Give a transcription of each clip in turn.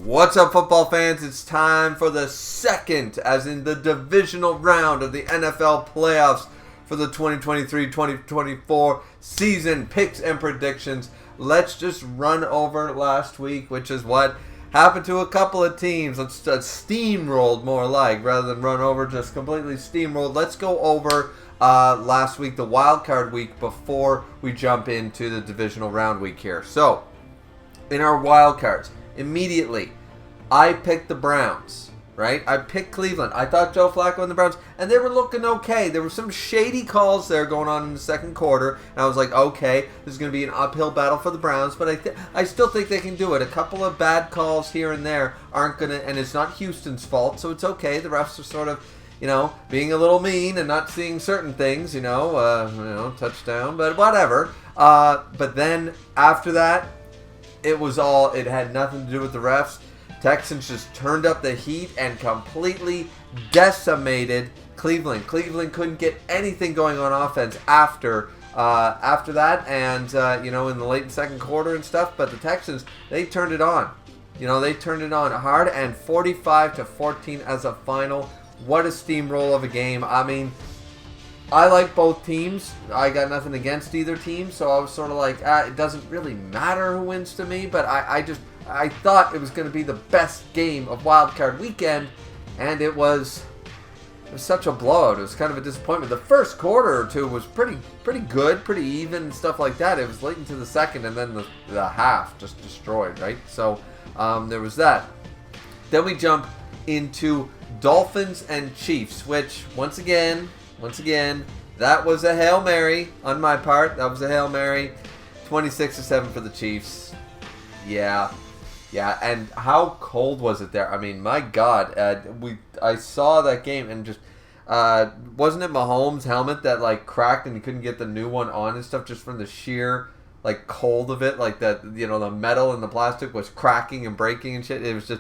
What's up, football fans? It's time for the second, as in the divisional round of the NFL playoffs for the 2023-2024 season. Picks and predictions. Let's just run over last week, which is what happened to a couple of teams. Let's steamrolled more like, rather than run over, just completely steamrolled. Let's go over last week, the wild card week, before we jump into the divisional round week here. So, in our wild cards, immediately, I picked the Browns, right? I picked Cleveland. I thought Joe Flacco and the Browns, and they were looking okay. There were some shady calls there going on in the second quarter, and I was like, okay, this is going to be an uphill battle for the Browns, but I still think they can do it. A couple of bad calls here and there aren't going to, and it's not Houston's fault, so it's okay. The refs are sort of, being a little mean and not seeing certain things, touchdown, but whatever. But then after that, it had nothing to do with the refs. Texans just turned up the heat and completely decimated Cleveland. Cleveland couldn't get anything going on offense after that, and in the late second quarter and stuff. But the Texans, they turned it on. They turned it on hard, and 45-14 as a final. What a steamroll of a game. I mean, I like both teams. I got nothing against either team, so I was sort of like, it doesn't really matter who wins to me, but I thought it was going to be the best game of Wild Card Weekend, and it was such a blowout. It was kind of a disappointment. The first quarter or two was pretty good, pretty even, and stuff like that. It was late into the second, and then the half just destroyed, right? So there was that. Then we jump into Dolphins and Chiefs, which, once again, that was a Hail Mary on my part. That was a Hail Mary. 26-7 for the Chiefs. Yeah, and how cold was it there? I mean, my God, I saw that game and just, wasn't it Mahomes' helmet that, cracked and he couldn't get the new one on and stuff just from the sheer, cold of it? The metal and the plastic was cracking and breaking and shit. It was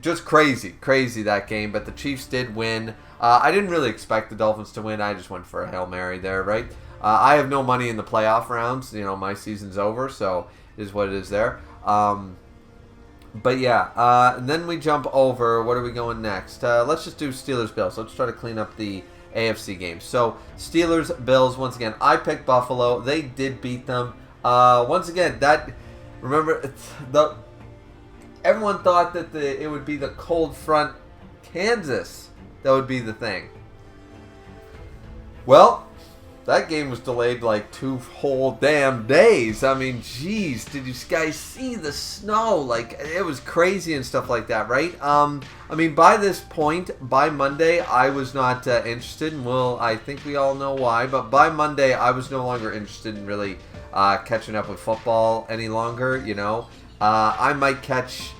just crazy that game, but the Chiefs did win. I didn't really expect the Dolphins to win. I just went for a Hail Mary there, right? I have no money in the playoff rounds. My season's over, so it is what it is there. But yeah, and then we jump over. What are we going next? Let's just do Steelers-Bills. Let's try to clean up the AFC games. So, Steelers-Bills, once again, I picked Buffalo. They did beat them. Once again, everyone thought that it would be the cold front Kansas that would be the thing. Well, that game was delayed 2 whole damn days. I mean, geez, did you guys see the snow? It was crazy and stuff like that, right? By this point, by Monday, I was not interested, and I think we all know why, but by Monday, I was no longer interested in really catching up with football any longer, I might catch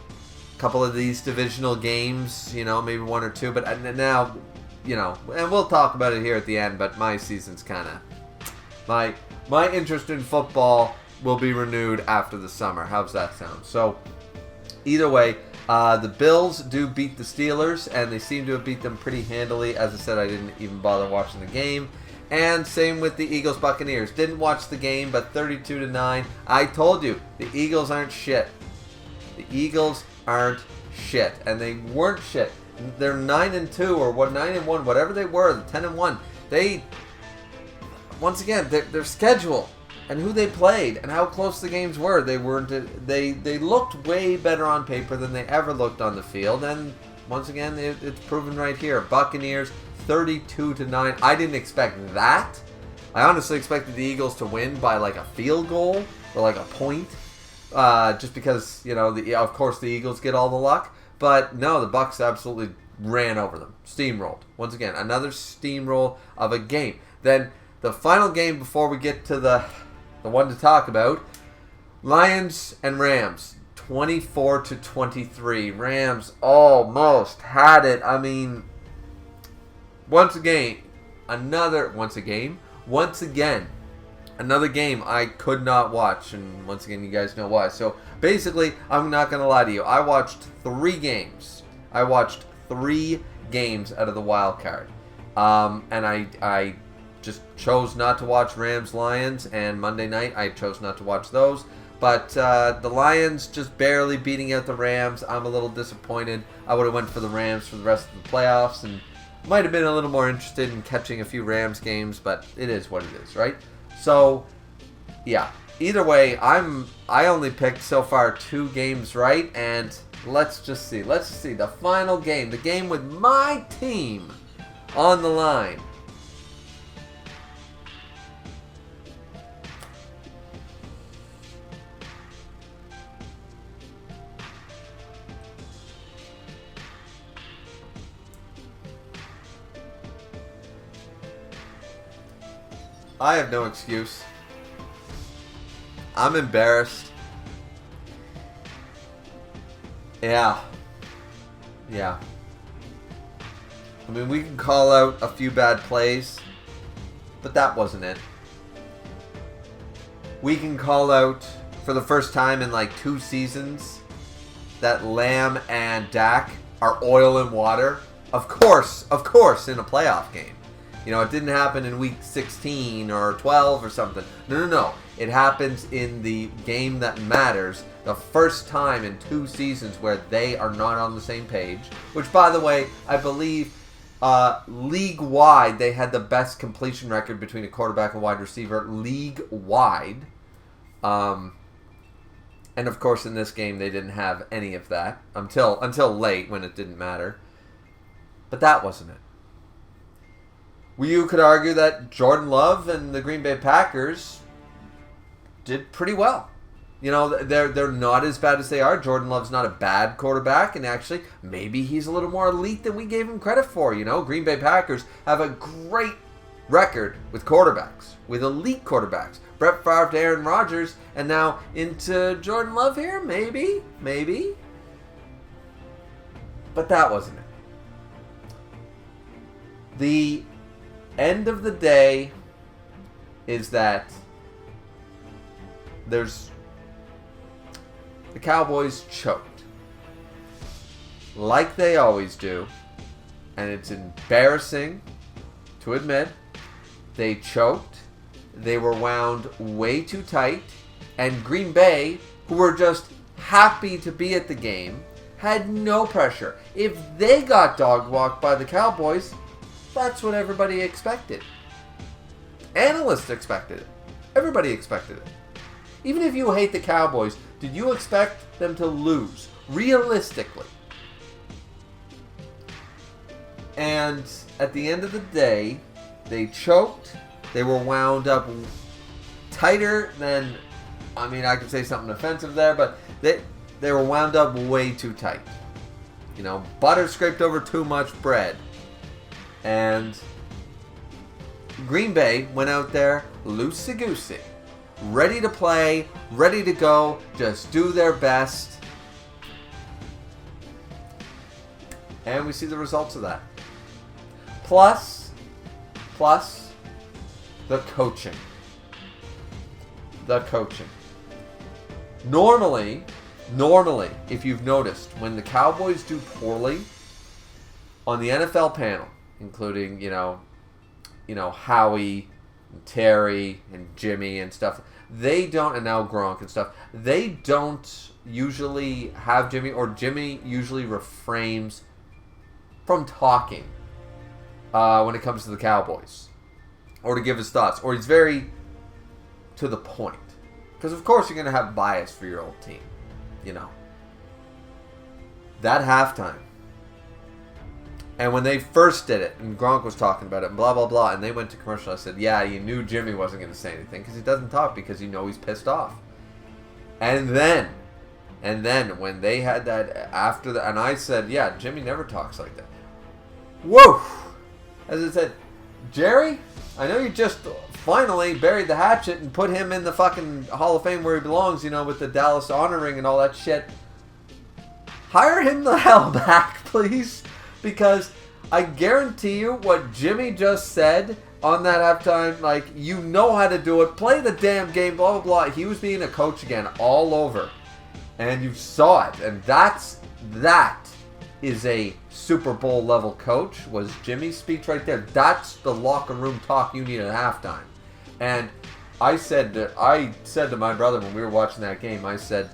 a couple of these divisional games, maybe one or two, but now, and we'll talk about it here at the end, but my season's kind of, my interest in football will be renewed after the summer. How's that sound? So, either way, the Bills do beat the Steelers, and they seem to have beat them pretty handily. As I said, I didn't even bother watching the game. And same with the Eagles-Buccaneers. Didn't watch the game, but 32-9. I told you, the Eagles aren't shit. The Eagles aren't shit, and they weren't shit. They're 9-2 or 9-1, whatever they were, the 10-1. They, once again, their schedule and who they played and how close the games were. They looked way better on paper than they ever looked on the field, and once again, it's proven right here. Buccaneers 32-9. I didn't expect that. I honestly expected the Eagles to win by a field goal or a point. Just because, of course the Eagles get all the luck. But no, the Bucs absolutely ran over them. Steamrolled. Once again, another steamroll of a game. Then the final game before we get to the one to talk about, Lions and Rams. 24-23. Rams almost had it. I mean, once again, another game I could not watch, and once again, you guys know why. So, basically, I'm not going to lie to you. I watched 3 games. I watched 3 games out of the wild card. And I just chose not to watch Rams-Lions, and Monday night, I chose not to watch those. But the Lions just barely beating out the Rams. I'm a little disappointed. I would have went for the Rams for the rest of the playoffs, and might have been a little more interested in catching a few Rams games, but it is what it is, right? So, yeah. Either way, I only picked so far 2 games right, and let's just see. Let's see the final game, the game with my team on the line. I have no excuse. I'm embarrassed. Yeah. I mean, we can call out a few bad plays, but that wasn't it. We can call out, for the first time in like 2 seasons, that Lamb and Dak are oil and water. Of course, in a playoff game. You know, it didn't happen in week 16 or 12 or something. No. It happens in the game that matters. The first time in 2 seasons where they are not on the same page. Which, by the way, I believe league-wide, they had the best completion record between a quarterback and wide receiver. League-wide. And, of course, in this game, they didn't have any of that. Until late, when it didn't matter. But that wasn't it. You could argue that Jordan Love and the Green Bay Packers did pretty well. You know, they're not as bad as they are. Jordan Love's not a bad quarterback, and actually, maybe he's a little more elite than we gave him credit for. You know, Green Bay Packers have a great record with quarterbacks, with elite quarterbacks. Brett Favre to Aaron Rodgers, and now into Jordan Love here, maybe. But that wasn't it. The end of the day is that the Cowboys choked. Like they always do. And it's embarrassing to admit. They choked. They were wound way too tight. And Green Bay, who were just happy to be at the game, had no pressure. If they got dog walked by the Cowboys, that's what everybody expected. Analysts expected it. Everybody expected it. Even if you hate the Cowboys, did you expect them to lose? Realistically. And at the end of the day, they choked. They were wound up tighter than... I mean, I could say something offensive there, but they were wound up way too tight. You know, butter scraped over too much bread. And Green Bay went out there loosey-goosey, ready to play, ready to go, just do their best. And we see the results of that. Plus, the coaching. Normally, if you've noticed, when the Cowboys do poorly on the NFL panel, including, you know, Howie, and Terry, and Jimmy and stuff. They don't, and now Gronk and stuff. They don't usually have Jimmy, or Jimmy usually refrains from talking when it comes to the Cowboys, or to give his thoughts, or he's very to the point. Because of course you're going to have bias for your old team, you know. That halftime. And when they first did it, and Gronk was talking about it, and blah, blah, blah, and they went to commercial, I said, yeah, you knew Jimmy wasn't going to say anything, because he doesn't talk, because you know he's pissed off. And then, when they had that after the, and I said, yeah, Jimmy never talks like that. Whoa! As I said, Jerry, I know you just finally buried the hatchet and put him in the fucking Hall of Fame where he belongs, you know, with the Dallas honor ring and all that shit. Hire him the hell back, please. Because I guarantee you what Jimmy just said on that halftime, like, you know how to do it. Play the damn game, blah, blah, blah. He was being a coach again all over. And you saw it. And that is a Super Bowl level coach, was Jimmy's speech right there. That's the locker room talk you need at halftime. And I said to my brother when we were watching that game, I said,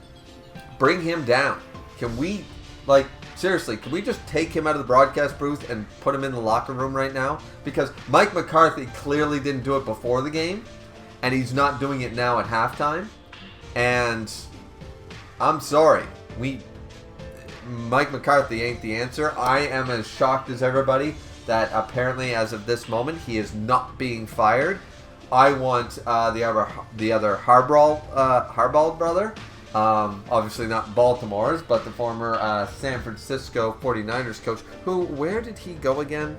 bring him down. Can we, like, seriously, can we just take him out of the broadcast booth and put him in the locker room right now? Because Mike McCarthy clearly didn't do it before the game, and he's not doing it now at halftime. And I'm sorry, Mike McCarthy ain't the answer. I am as shocked as everybody that apparently as of this moment he is not being fired. I want the other Harbaugh brother, obviously not Baltimore's, but the former San Francisco 49ers coach, where did he go again?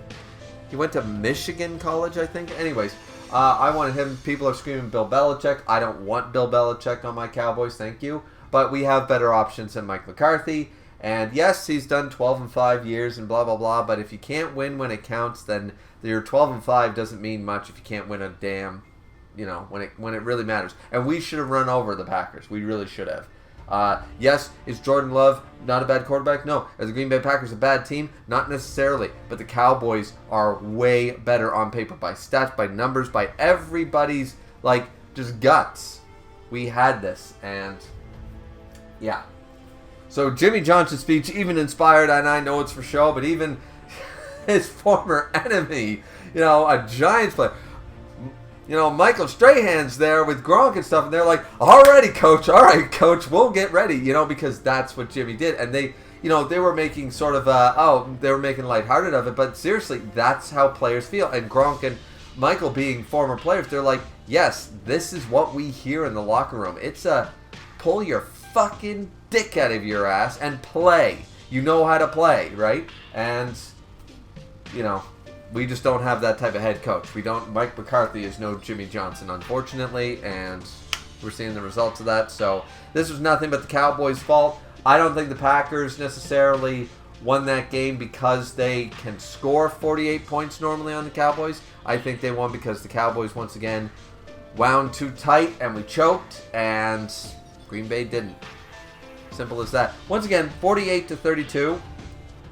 He went to Michigan College, I think. Anyways, I wanted him. People are screaming Bill Belichick. I don't want Bill Belichick on my Cowboys, thank you. But we have better options than Mike McCarthy. And yes, he's done 12-5 years and blah, blah, blah. But if you can't win when it counts, then your 12-5 doesn't mean much if you can't win a damn, when it really matters. And we should have run over the Packers. We really should have. Yes, is Jordan Love not a bad quarterback? No. Are the Green Bay Packers a bad team? Not necessarily. But the Cowboys are way better on paper by stats, by numbers, by everybody's, just guts. We had this. And, yeah. So Jimmy Johnson's speech even inspired, and I know it's for show, but even his former enemy, a Giants player, Michael Strahan's there with Gronk and stuff, and they're like, all right, coach, we'll get ready, because that's what Jimmy did. And they were making sort of, they were making lighthearted of it, but seriously, that's how players feel. And Gronk and Michael being former players, they're like, yes, this is what we hear in the locker room. It's pull your fucking dick out of your ass and play. You know how to play, right? And, we just don't have that type of head coach. Mike McCarthy is no Jimmy Johnson, unfortunately, and we're seeing the results of that. So this was nothing but the Cowboys' fault. I don't think the Packers necessarily won that game because they can score 48 points normally on the Cowboys. I think they won because the Cowboys, once again, wound too tight and we choked, and Green Bay didn't. Simple as that. Once again, 48-32.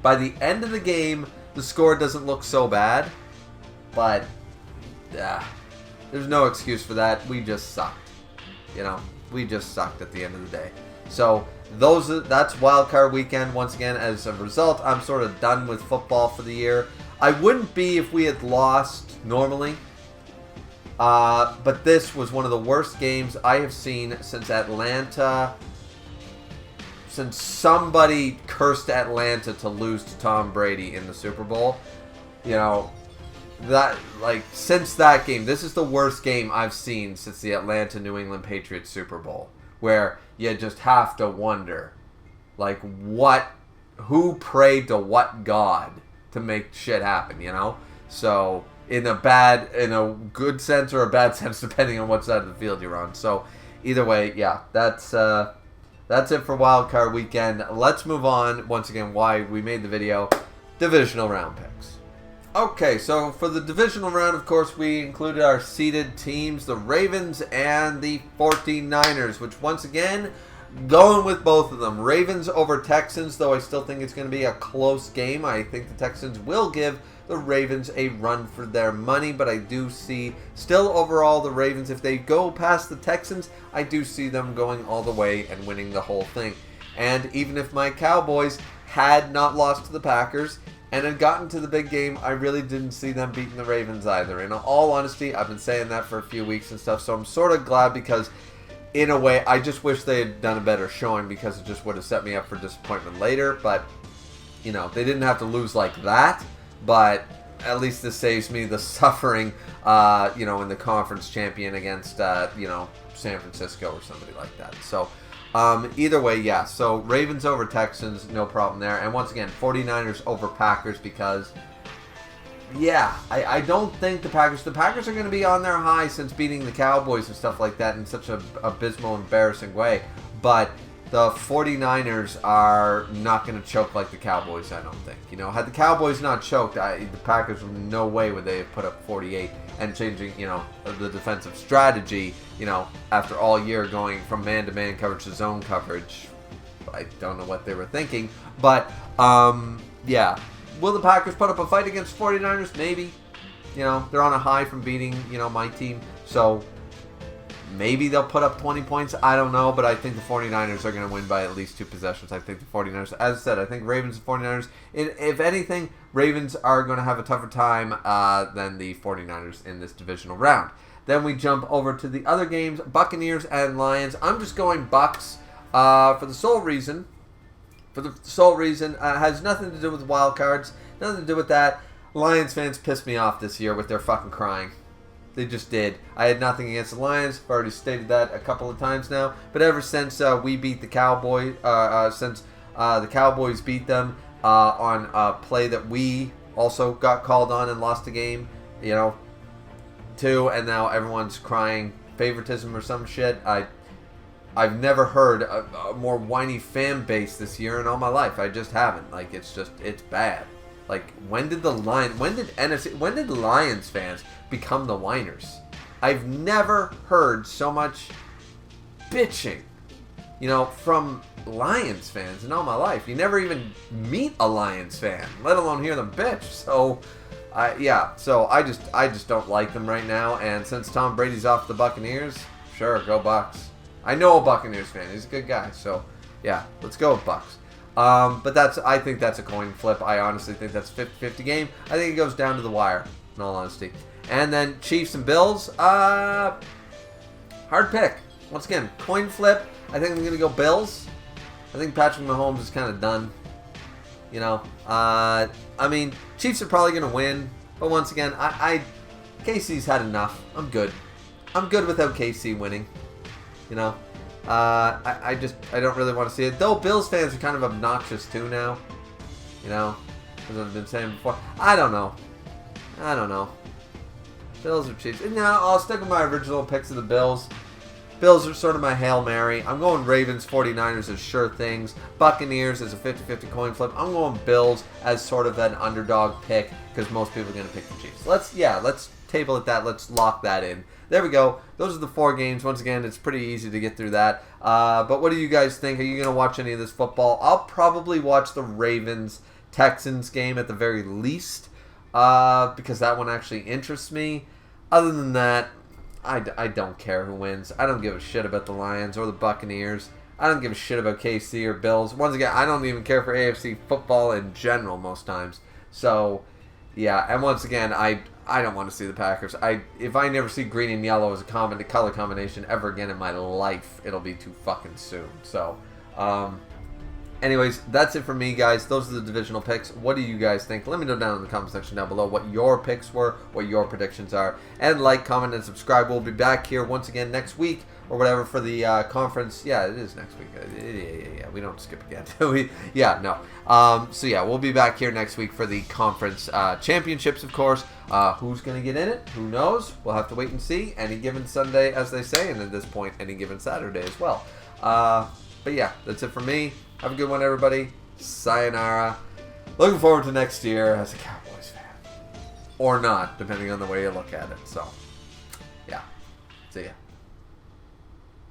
By the end of the game, the score doesn't look so bad, but there's no excuse for that. We just sucked. We just sucked at the end of the day. So that's Wild Card Weekend. Once again, as a result, I'm sort of done with football for the year. I wouldn't be if we had lost normally. But this was one of the worst games I have seen since somebody cursed Atlanta to lose to Tom Brady in the Super Bowl. Since that game, this is the worst game I've seen since the Atlanta New England Patriots Super Bowl, where you just have to wonder, who prayed to what God to make shit happen, So, in a good sense or a bad sense, depending on what side of the field you're on. So, either way, yeah, that's it for Wild Card Weekend. Let's move on. Once again, why we made the video. Divisional round picks. Okay, so for the divisional round, of course, we included our seeded teams, the Ravens and the 49ers, which once again, going with both of them. Ravens over Texans, though I still think it's going to be a close game. I think the Texans will give the Ravens a run for their money, but I do see still overall the Ravens, if they go past the Texans, I do see them going all the way and winning the whole thing. And even if my Cowboys had not lost to the Packers and had gotten to the big game, I really didn't see them beating the Ravens either. In all honesty, I've been saying that for a few weeks and stuff, so I'm sort of glad because in a way, I just wish they had done a better showing because it just would have set me up for disappointment later, but, they didn't have to lose like that. But at least this saves me the suffering, in the conference champion against, San Francisco or somebody like that. So, either way, yeah. So, Ravens over Texans, no problem there. And once again, 49ers over Packers because, yeah, I don't think the Packers are going to be on their high since beating the Cowboys and stuff like that in such an abysmal, embarrassing way. But the 49ers are not going to choke like the Cowboys, I don't think. Had the Cowboys not choked, the Packers, no way would they have put up 48 and changing, the defensive strategy, after all year going from man-to-man coverage to zone coverage. I don't know what they were thinking. But, yeah. Will the Packers put up a fight against 49ers? Maybe. They're on a high from beating, my team. So, maybe they'll put up 20 points. I don't know, but I think the 49ers are going to win by at least 2 possessions. I think the 49ers, as I said, I think Ravens and 49ers, if anything, Ravens are going to have a tougher time than the 49ers in this divisional round. Then we jump over to the other games, Buccaneers and Lions. I'm just going Bucs for the sole reason. Has nothing to do with wild cards, nothing to do with that. Lions fans pissed me off this year with their fucking crying. They just did. I had nothing against the Lions. I've already stated that a couple of times now. But ever since we beat the Cowboys, the Cowboys beat them on a play that we also got called on and lost the game, too, and now everyone's crying favoritism or some shit. I've never heard a more whiny fan base this year in all my life. I just haven't. Like, it's bad. Like, when did Lions fans become the whiners? I've never heard so much bitching, from Lions fans in all my life. You never even meet a Lions fan, let alone hear them bitch. So, so I just don't like them right now. And since Tom Brady's off the Buccaneers, sure, go Bucs. I know a Buccaneers fan. He's a good guy. So, yeah, let's go with Bucs. But I think that's a coin flip. I honestly think that's a 50-50 game. I think it goes down to the wire, in all honesty. And then Chiefs and Bills, hard pick. Once again, coin flip. I think I'm going to go Bills. I think Patrick Mahomes is kind of done. Chiefs are probably going to win. But once again, KC's had enough. I'm good. I'm good without KC winning. I don't really want to see it. Though Bills fans are kind of obnoxious too now. As I've been saying before. I don't know. Bills or Chiefs. No, I'll stick with my original picks of the Bills. Bills are sort of my Hail Mary. I'm going Ravens, 49ers as sure things. Buccaneers as a 50-50 coin flip. I'm going Bills as sort of an underdog pick because most people are going to pick the Chiefs. Let's table at that. Let's lock that in. There we go. Those are the 4 games. Once again, it's pretty easy to get through that. But what do you guys think? Are you going to watch any of this football? I'll probably watch the Ravens-Texans game at the very least because that one actually interests me. Other than that, I don't care who wins. I don't give a shit about the Lions or the Buccaneers. I don't give a shit about KC or Bills. Once again, I don't even care for AFC football in general most times. So, yeah. And once again, I don't want to see the Packers. If I never see green and yellow as a color combination ever again in my life, it'll be too fucking soon. So, anyways, that's it for me, guys. Those are the divisional picks. What do you guys think? Let me know down in the comment section down below what your picks were, what your predictions are. And like, comment, and subscribe. We'll be back here once again next week or whatever for the conference. Yeah, it is next week. Yeah. We don't skip again. So yeah, we'll be back here next week for the conference championships, of course. Who's going to get in it? Who knows? We'll have to wait and see. Any given Sunday, as they say, and at this point, any given Saturday as well. But yeah, that's it for me. Have a good one, everybody. Sayonara. Looking forward to next year as a Cowboys fan. Or not, depending on the way you look at it. So, yeah. See ya.